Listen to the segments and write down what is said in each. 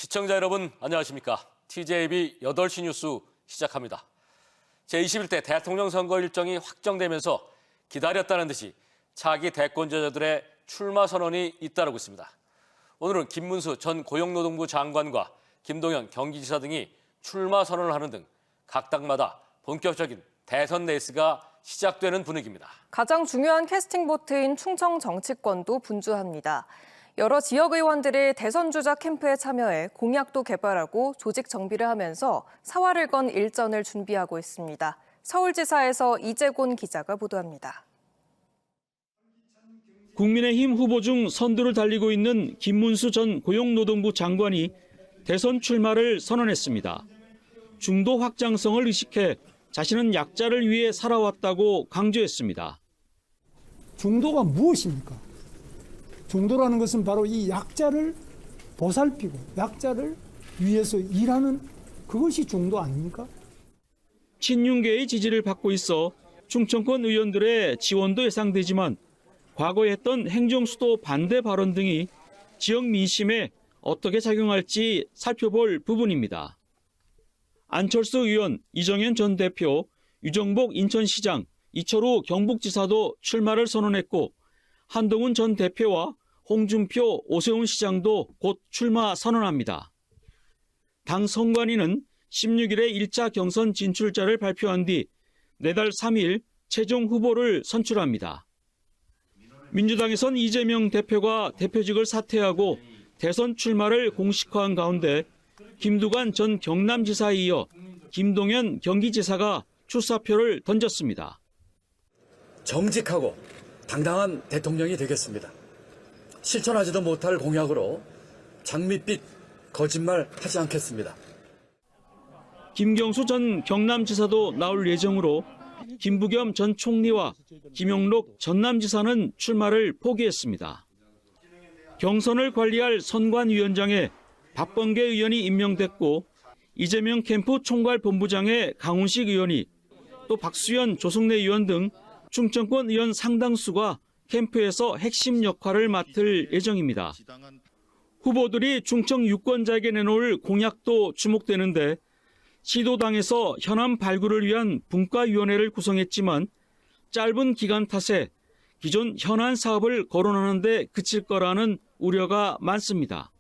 시청자 여러분 안녕하십니까? TJB 8시 뉴스 시작합니다. 제21대 대통령 선거 일정이 확정되면서 기다렸다는 듯이 차기 대권주자들의 출마 선언이 잇따르고 있습니다. 오늘은 김문수 전 고용노동부 장관과 김동연 경기지사 등이 출마 선언을 하는 등 각 당마다 본격적인 대선 레이스가 시작되는 분위기입니다. 가장 중요한 캐스팅 보트인 충청 정치권도 분주합니다. 여러 지역 의원들이 대선 주자 캠프에 참여해 공약도 개발하고 조직 정비를 하면서 사활을 건 일전을 준비하고 있습니다. 서울지사에서 이재곤 기자가 보도합니다. 국민의힘 후보 중 선두를 달리고 있는 김문수 전 고용노동부 장관이 대선 출마를 선언했습니다. 중도 확장성을 의식해 자신은 약자를 위해 살아왔다고 강조했습니다. 중도가 무엇입니까? 중도라는 것은 바로 이 약자를 보살피고 약자를 위해서 일하는 그것이 중도 아닙니까? 친윤계의 지지를 받고 있어 충청권 의원들의 지원도 예상되지만 과거에 했던 행정수도 반대 발언 등이 지역 민심에 어떻게 작용할지 살펴볼 부분입니다. 안철수 의원, 이정현 전 대표, 유정복 인천시장, 이철우 경북지사도 출마를 선언했고 한동훈 전 대표와 홍준표, 오세훈 시장도 곧 출마 선언합니다. 당 선관위는 16일에 1차 경선 진출자를 발표한 뒤 내달 3일 최종 후보를 선출합니다. 민주당에선 이재명 대표가 대표직을 사퇴하고 대선 출마를 공식화한 가운데 김두관 전 경남지사에 이어 김동연 경기지사가 출사표를 던졌습니다. 정직하고 당당한 대통령이 되겠습니다. 실천하지도 못할 공약으로 장밋빛 거짓말 하지 않겠습니다. 김경수 전 경남지사도 나올 예정으로 김부겸 전 총리와 김용록 전남지사는 출마를 포기했습니다. 경선을 관리할 선관위원장에 박범계 의원이 임명됐고 이재명 캠프 총괄본부장에 강훈식 의원이 또 박수현 조승래 의원 등 충청권 의원 상당수가 캠프에서 핵심 역할을 맡을 예정입니다. 후보들이 충청 유권자에게 내놓을 공약도 주목되는데 시도당에서 현안 발굴을 위한 분과위원회를 구성했지만 짧은 기간 탓에 기존 현안 사업을 거론하는 데 그칠 거라는 우려가 많습니다.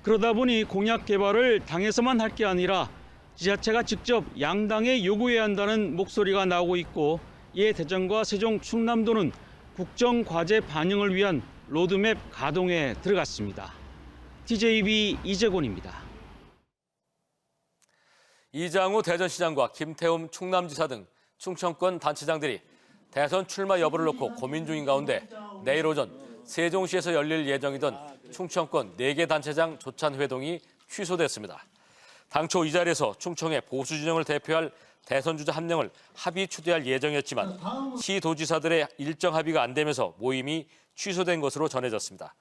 그러다 보니 공약 개발을 당에서만 할 게 아니라 지자체가 직접 양당에 요구해야 한다는 목소리가 나오고 있고 이에 대전과 세종, 충남도는 국정과제 반영을 위한 로드맵 가동에 들어갔습니다. TJB 이재곤입니다. 이장우 대전시장과 김태움 충남지사 등 충청권 단체장들이 대선 출마 여부를 놓고 고민 중인 가운데 내일 오전 세종시에서 열릴 예정이던 충청권 4개 단체장 조찬 회동이 취소됐습니다. 당초 이 자리에서 충청의 보수 진영을 대표할 대선 주자 1명을 합의 추대할 예정이었지만 시도지사들의 일정 합의가 안 되면서 모임이 취소된 것으로 전해졌습니다.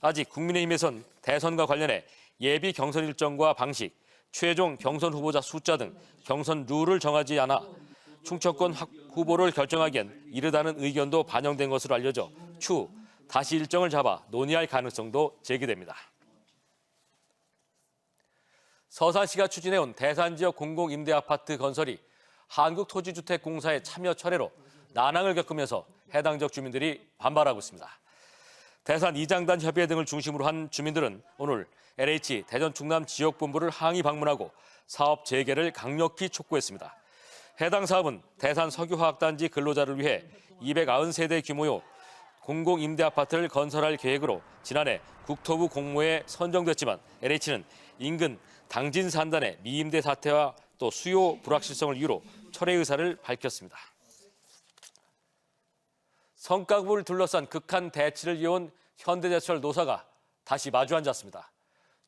아직 국민의힘에선 대선과 관련해 예비 경선 일정과 방식, 최종 경선 후보자 숫자 등 경선 룰을 정하지 않아 충청권 후보를 결정하기엔 이르다는 의견도 반영된 것으로 알려져 추후 다시 일정을 잡아 논의할 가능성도 제기됩니다. 서산시가 추진해온 대산지역 공공임대아파트 건설이 한국토지주택공사의 참여 철회로 난항을 겪으면서 해당 지역 주민들이 반발하고 있습니다. 대산 이장단 협의회 등을 중심으로 한 주민들은 오늘 LH 대전 충남 지역본부를 항의 방문하고 사업 재개를 강력히 촉구했습니다. 해당 사업은 대산 석유화학단지 근로자를 위해 290세대 규모의 공공임대아파트를 건설할 계획으로 지난해 국토부 공모에 선정됐지만 LH는 인근 당진 산단의 미임대 사태와 또 수요 불확실성을 이유로 철회 의사를 밝혔습니다. 성과급을 둘러싼 극한 대치를 이어온 현대제철 노사가 다시 마주 앉았습니다.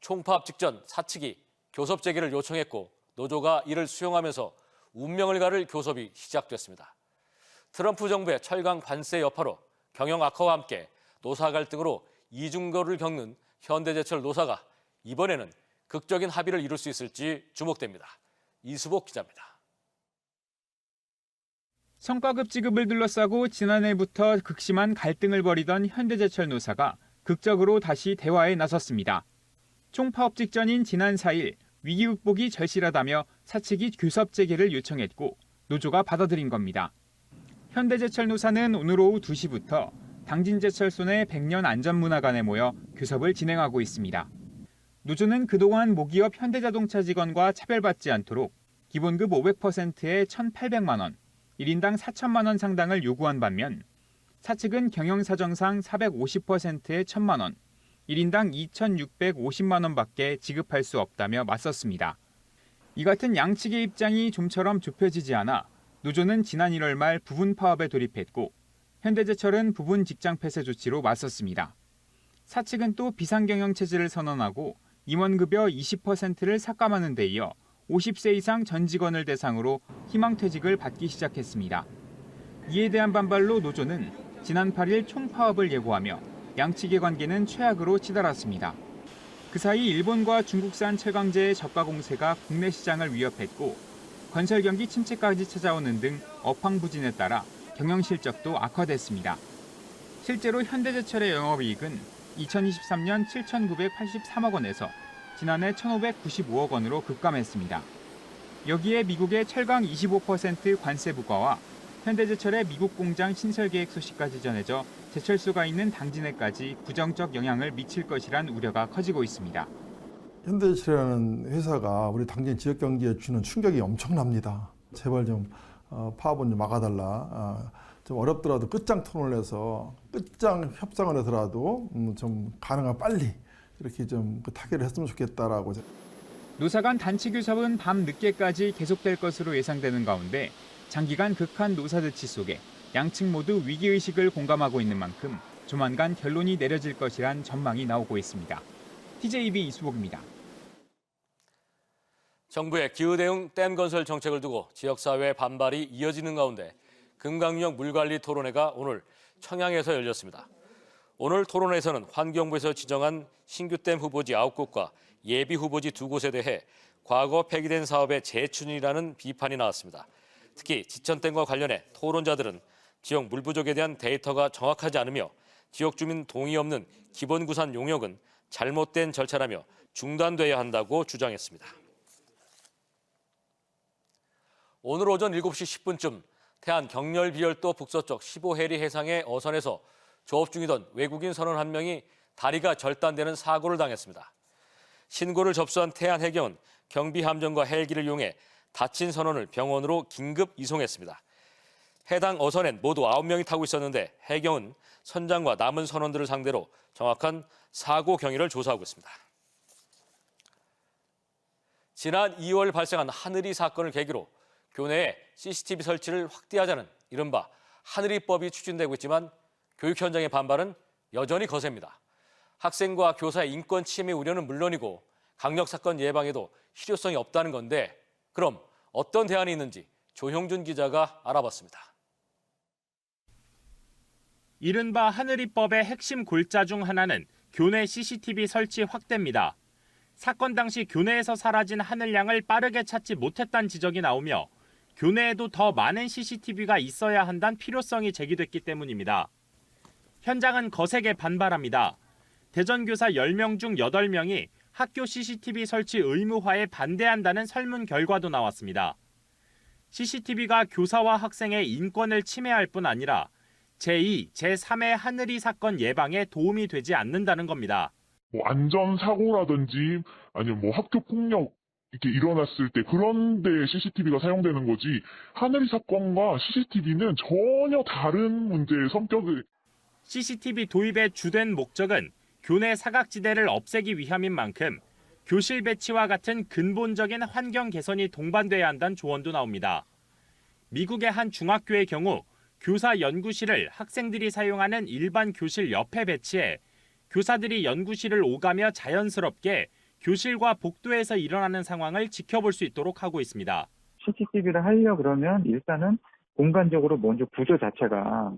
총파업 직전 사측이 교섭 재개를 요청했고 노조가 이를 수용하면서 운명을 가를 교섭이 시작됐습니다. 트럼프 정부의 철강 관세 여파로 경영 악화와 함께 노사 갈등으로 이중거를 겪는 현대제철 노사가 이번에는 극적인 합의를 이룰 수 있을지 주목됩니다. 이수복 기자입니다. 성과급 지급을 둘러싸고 지난해부터 극심한 갈등을 벌이던 현대제철 노사가 극적으로 다시 대화에 나섰습니다. 총파업 직전인 지난 4일 위기 극복이 절실하다며 사측이 교섭 재개를 요청했고 노조가 받아들인 겁니다. 현대제철노사는 오늘 오후 2시부터 당진제철소 내 100년 안전문화관에 모여 교섭을 진행하고 있습니다. 노조는 그동안 모기업 현대자동차 직원과 차별받지 않도록 기본급 500%에 1,800만 원, 1인당 4천만 원 상당을 요구한 반면 사측은 경영사정상 450%에 1,000만 원, 1인당 2,650만 원밖에 지급할 수 없다며 맞섰습니다. 이 같은 양측의 입장이 좀처럼 좁혀지지 않아 노조는 지난 1월 말 부분 파업에 돌입했고 현대제철은 부분 직장 폐쇄 조치로 맞섰습니다. 사측은 또 비상경영 체제를 선언하고 임원급여 20%를 삭감하는 데 이어 50세 이상 전 직원을 대상으로 희망퇴직을 받기 시작했습니다. 이에 대한 반발로 노조는 지난 8일 총파업을 예고하며 양측의 관계는 최악으로 치달았습니다. 그 사이 일본과 중국산 철강제의 저가 공세가 국내 시장을 위협했고 건설 경기 침체까지 찾아오는 등 업황 부진에 따라 경영 실적도 악화됐습니다. 실제로 현대제철의 영업이익은 2023년 7,983억 원에서 지난해 1,595억 원으로 급감했습니다. 여기에 미국의 철강 25% 관세 부과와 현대제철의 미국 공장 신설 계획 소식까지 전해져 제철소가 있는 당진에까지 부정적 영향을 미칠 것이란 우려가 커지고 있습니다. 현대제철이라는 회사가 우리 당진 지역 경제에 주는 충격이 엄청납니다. 제발 좀 파업은 좀 막아달라. 좀 어렵더라도 끝장 토론을 해서 끝장 협상을 해서라도 좀 가능한 빨리 이렇게 좀 타결을 했으면 좋겠다라고. 노사 간 단체 교섭은 밤 늦게까지 계속될 것으로 예상되는 가운데 장기간 극한 노사 대치 속에 양측 모두 위기의식을 공감하고 있는 만큼 조만간 결론이 내려질 것이란 전망이 나오고 있습니다. TJB 이수복입니다. 정부의 기후 대응 댐 건설 정책을 두고 지역사회의 반발이 이어지는 가운데 금강유역 물관리 토론회가 오늘 청양에서 열렸습니다. 오늘 토론회에서는 환경부에서 지정한 신규 댐 후보지 9곳과 예비 후보지 2곳에 대해 과거 폐기된 사업의 재추진이라는 비판이 나왔습니다. 특히 지천댐과 관련해 토론자들은 지역 물 부족에 대한 데이터가 정확하지 않으며 지역 주민 동의 없는 기본 구산 용역은 잘못된 절차라며 중단돼야 한다고 주장했습니다. 오늘 오전 7시 10분쯤 태안 경렬비열도 북서쪽 15해리 해상의 어선에서 조업 중이던 외국인 선원 한 명이 다리가 절단되는 사고를 당했습니다. 신고를 접수한 태안해경은 경비함정과 헬기를 이용해 다친 선원을 병원으로 긴급 이송했습니다. 해당 어선엔 모두 9명이 타고 있었는데 해경은 선장과 남은 선원들을 상대로 정확한 사고 경위를 조사하고 있습니다. 지난 2월 발생한 하늘이 사건을 계기로 교내에 CCTV 설치를 확대하자는 이른바 하늘이법이 추진되고 있지만 교육 현장의 반발은 여전히 거셉니다. 학생과 교사의 인권 침해 우려는 물론이고 강력 사건 예방에도 실효성이 없다는 건데 그럼 어떤 대안이 있는지 조형준 기자가 알아봤습니다. 이른바 하늘이법의 핵심 골자 중 하나는 교내 CCTV 설치 확대입니다. 사건 당시 교내에서 사라진 하늘양을 빠르게 찾지 못했다는 지적이 나오며 교내에도 더 많은 CCTV가 있어야 한다는 필요성이 제기됐기 때문입니다. 현장은 거세게 반발합니다. 대전교사 10명 중 8명이 학교 CCTV 설치 의무화에 반대한다는 설문 결과도 나왔습니다. CCTV가 교사와 학생의 인권을 침해할 뿐 아니라 제2, 제3의 하늘이 사건 예방에 도움이 되지 않는다는 겁니다. 안전사고라든지 아니면 학교 폭력 이렇게 일어났을 때 그런 데 CCTV가 사용되는 거지 하늘이 사건과 CCTV는 전혀 다른 문제의 성격을. CCTV 도입의 주된 목적은 교내 사각지대를 없애기 위함인 만큼 교실 배치와 같은 근본적인 환경 개선이 동반돼야 한다는 조언도 나옵니다. 미국의 한 중학교의 경우 교사 연구실을 학생들이 사용하는 일반 교실 옆에 배치해 교사들이 연구실을 오가며 자연스럽게 교실과 복도에서 일어나는 상황을 지켜볼 수 있도록 하고 있습니다. CCTV를 하려고 그러면 일단은 공간적으로 먼저 구조 자체가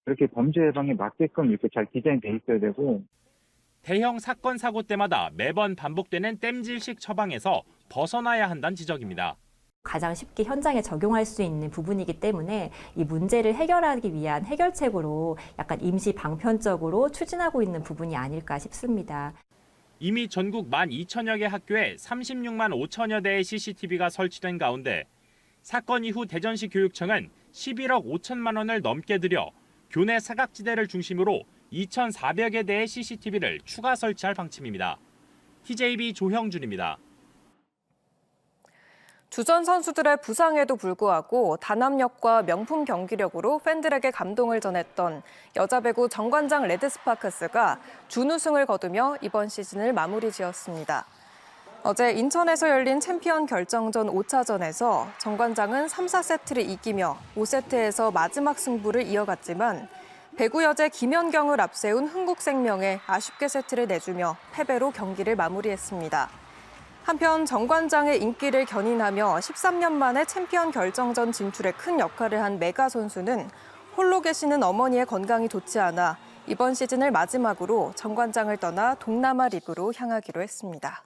이렇게 범죄 예방에 맞게끔 이렇게 잘 디자인돼 있어야 되고 대형 사건 사고 때마다 매번 반복되는 땜질식 처방에서 벗어나야 한다는 지적입니다. 가장 쉽게 현장에 적용할 수 있는 부분이기 때문에 이 문제를 해결하기 위한 해결책으로 약간 임시 방편적으로 추진하고 있는 부분이 아닐까 싶습니다. 이미 전국 12,000여 개 학교에 36만 5천여 대의 CCTV가 설치된 가운데 사건 이후 대전시 교육청은 11억 5천만 원을 넘게 들여 교내 사각지대를 중심으로 2,400여 대의 CCTV를 추가 설치할 방침입니다. TJB 조형준입니다. 주전 선수들의 부상에도 불구하고 단합력과 명품 경기력으로 팬들에게 감동을 전했던 여자 배구 정관장 레드스파크스가 준우승을 거두며 이번 시즌을 마무리 지었습니다. 어제 인천에서 열린 챔피언 결정전 5차전에서 정관장은 3, 4세트를 이기며 5세트에서 마지막 승부를 이어갔지만 배구 여제 김연경을 앞세운 흥국생명에 아쉽게 세트를 내주며 패배로 경기를 마무리했습니다. 한편 정관장의 인기를 견인하며 13년 만에 챔피언 결정전 진출에 큰 역할을 한 메가 선수는 홀로 계시는 어머니의 건강이 좋지 않아 이번 시즌을 마지막으로 정관장을 떠나 동남아 리그로 향하기로 했습니다.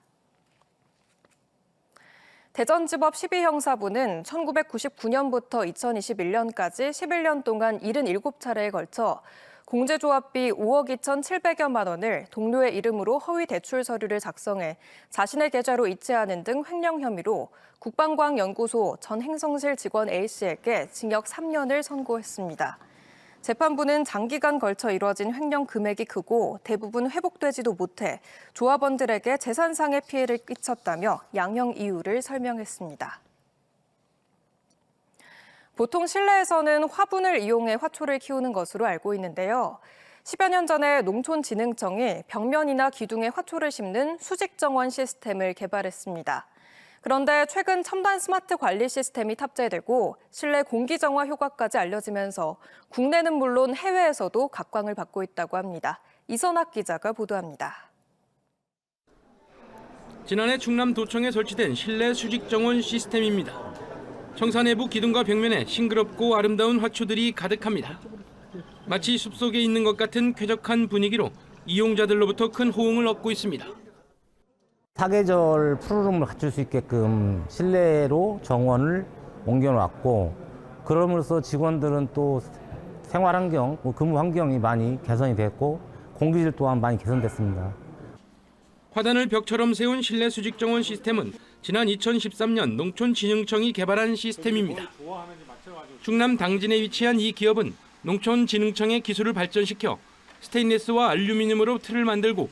대전지법 12형사부는 1999년부터 2021년까지 11년 동안 77차례에 걸쳐 공제조합비 5억 2,700여만 원을 동료의 이름으로 허위 대출 서류를 작성해 자신의 계좌로 이체하는 등 횡령 혐의로 국방과학연구소 전 행성실 직원 A씨에게 징역 3년을 선고했습니다. 재판부는 장기간 걸쳐 이뤄진 횡령 금액이 크고 대부분 회복되지도 못해 조합원들에게 재산상의 피해를 끼쳤다며 양형 이유를 설명했습니다. 보통 실내에서는 화분을 이용해 화초를 키우는 것으로 알고 있는데요. 10여 년 전에 농촌진흥청이 벽면이나 기둥에 화초를 심는 수직정원 시스템을 개발했습니다. 그런데 최근 첨단 스마트 관리 시스템이 탑재되고 실내 공기정화 효과까지 알려지면서 국내는 물론 해외에서도 각광을 받고 있다고 합니다. 이선학 기자가 보도합니다. 지난해 충남도청에 설치된 실내 수직정원 시스템입니다. 청사 내부 기둥과 벽면에 싱그럽고 아름다운 화초들이 가득합니다. 마치 숲속에 있는 것 같은 쾌적한 분위기로 이용자들로부터 큰 호응을 얻고 있습니다. 사계절 푸르름을 갖출 수 있게끔 실내로 정원을 옮겨놨고 그럼으로써 직원들은 또 생활 환경, 근무 환경이 많이 개선이 됐고 공기질 또한 많이 개선됐습니다. 화단을 벽처럼 세운 실내 수직정원 시스템은 지난 2013년 농촌진흥청이 개발한 시스템입니다. 충남 당진에 위치한 이 기업은 농촌진흥청의 기술을 발전시켜 스테인리스와 알루미늄으로 틀을 만들고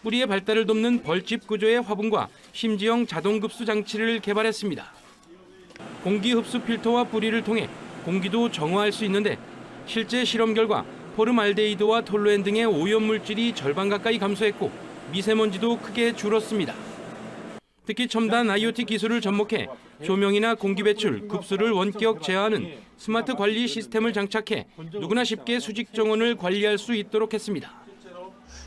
뿌리의 발달을 돕는 벌집 구조의 화분과 심지형 자동급수 장치를 개발했습니다. 공기 흡수 필터와 뿌리를 통해 공기도 정화할 수 있는데 실제 실험 결과 포름알데히드와 톨루엔 등의 오염물질이 절반 가까이 감소했고 미세먼지도 크게 줄었습니다. 특히 첨단 IoT 기술을 접목해 조명이나 공기 배출, 급수를 원격 제어하는 스마트 관리 시스템을 장착해 누구나 쉽게 수직 정원을 관리할 수 있도록 했습니다.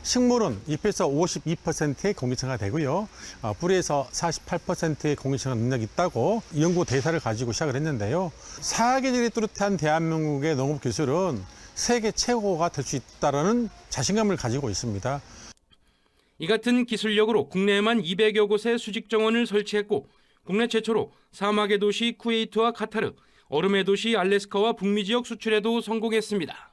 식물은 잎에서 52%의 공기청가 되고요. 뿌리에서 48%의 공기청가 능력이 있다고 연구 데이터를 가지고 시작을 했는데요. 사계절이 뚜렷한 대한민국의 농업 기술은 세계 최고가 될 수 있다는 자신감을 가지고 있습니다. 이 같은 기술력으로 국내에만 200여 곳의 수직 정원을 설치했고 국내 최초로 사막의 도시 쿠웨이트와 카타르, 얼음의 도시 알래스카와 북미 지역 수출에도 성공했습니다.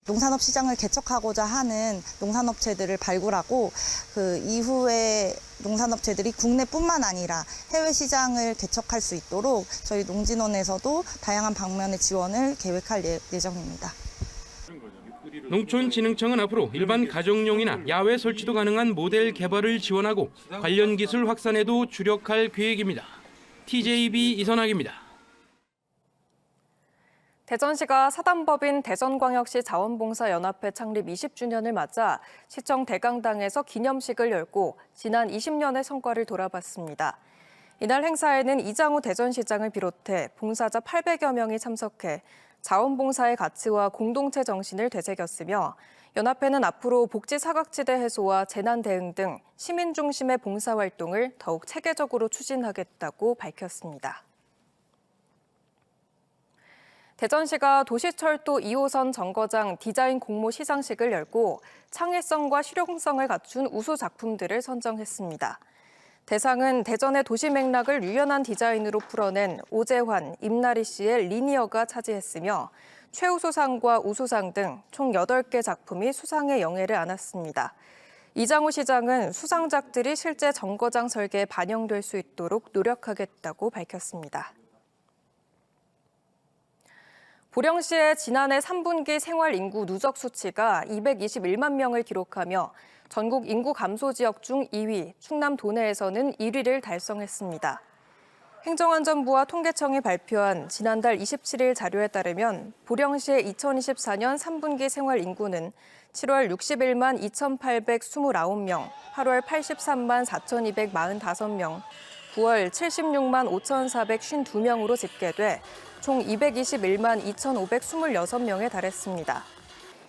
농산업 시장을 개척하고자 하는 농산업체들을 발굴하고 그 이후에 농산업체들이 국내뿐만 아니라 해외 시장을 개척할 수 있도록 저희 농진원에서도 다양한 방면의 지원을 계획할 예정입니다. 농촌진흥청은 앞으로 일반 가정용이나 야외 설치도 가능한 모델 개발을 지원하고 관련 기술 확산에도 주력할 계획입니다. TJB 이선학입니다. 대전시가 사단법인 대전광역시 자원봉사연합회 창립 20주년을 맞아 시청 대강당에서 기념식을 열고 지난 20년의 성과를 돌아봤습니다. 이날 행사에는 이장우 대전시장을 비롯해 봉사자 800여 명이 참석해 자원봉사의 가치와 공동체 정신을 되새겼으며 연합회는 앞으로 복지 사각지대 해소와 재난 대응 등 시민 중심의 봉사활동을 더욱 체계적으로 추진하겠다고 밝혔습니다. 대전시가 도시철도 2호선 정거장 디자인 공모 시상식을 열고 창의성과 실용성을 갖춘 우수 작품들을 선정했습니다. 대상은 대전의 도시 맥락을 유연한 디자인으로 풀어낸 오재환, 임나리 씨의 리니어가 차지했으며 최우수상과 우수상 등 총 8개 작품이 수상의 영예를 안았습니다. 이장우 시장은 수상작들이 실제 정거장 설계에 반영될 수 있도록 노력하겠다고 밝혔습니다. 보령시의 지난해 3분기 생활 인구 누적 수치가 221만 명을 기록하며 전국 인구 감소 지역 중 2위, 충남 도내에서는 1위를 달성했습니다. 행정안전부와 통계청이 발표한 지난달 27일 자료에 따르면 보령시의 2024년 3분기 생활 인구는 7월 61만 2,829명, 8월 83만 4,245명, 9월 76만 5,452명으로 집계돼 총 221만 2,526명에 달했습니다.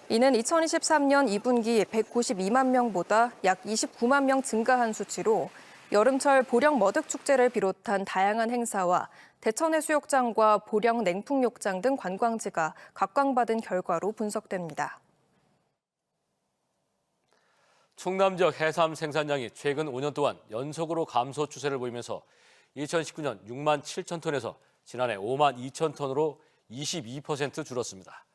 이는 2023년 2분기 192만 명보다 약 29만 명 증가한 수치로 여름철 보령 머득축제를 비롯한 다양한 행사와 대천해수욕장과 보령 냉풍욕장 등 관광지가 각광받은 결과로 분석됩니다. 충남 지역 해삼 생산량이 최근 5년 동안 연속으로 감소 추세를 보이면서 2019년 6만 7천 톤에서 지난해 5만 2천 톤으로 22% 줄었습니다.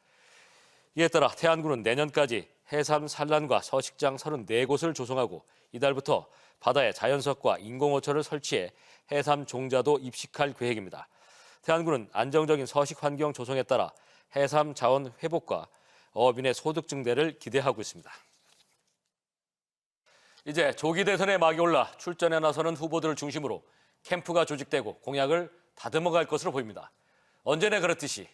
이에 따라 태안군은 내년까지 해삼 산란과 서식장 34곳을 조성하고 이달부터 바다에 자연석과 인공어초를 설치해 해삼 종자도 입식할 계획입니다. 태안군은 안정적인 서식 환경 조성에 따라 해삼 자원 회복과 어업인의 소득 증대를 기대하고 있습니다. 이제 조기 대선에 막이 올라 출전에 나서는 후보들을 중심으로 캠프가 조직되고 공약을 다듬어갈 것으로 보입니다. 언제나 그렇듯이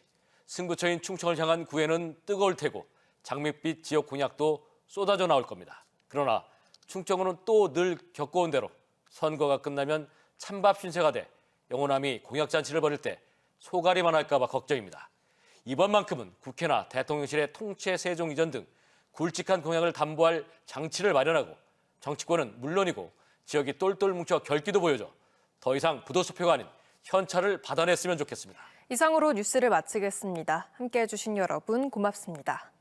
승부처인 충청을 향한 구애는 뜨거울 테고 장밋빛 지역 공약도 쏟아져 나올 겁니다. 그러나 충청은 또 늘 겪어온 대로 선거가 끝나면 찬밥 신세가 돼 영호남이 공약잔치를 벌일 때 소갈이만 할까 봐 걱정입니다. 이번만큼은 국회나 대통령실의 통치 세종 이전 등 굵직한 공약을 담보할 장치를 마련하고 정치권은 물론이고 지역이 똘똘 뭉쳐 결기도 보여줘 더 이상 부도수표가 아닌 현찰을 받아냈으면 좋겠습니다. 이상으로 뉴스를 마치겠습니다. 함께해 주신 여러분 고맙습니다.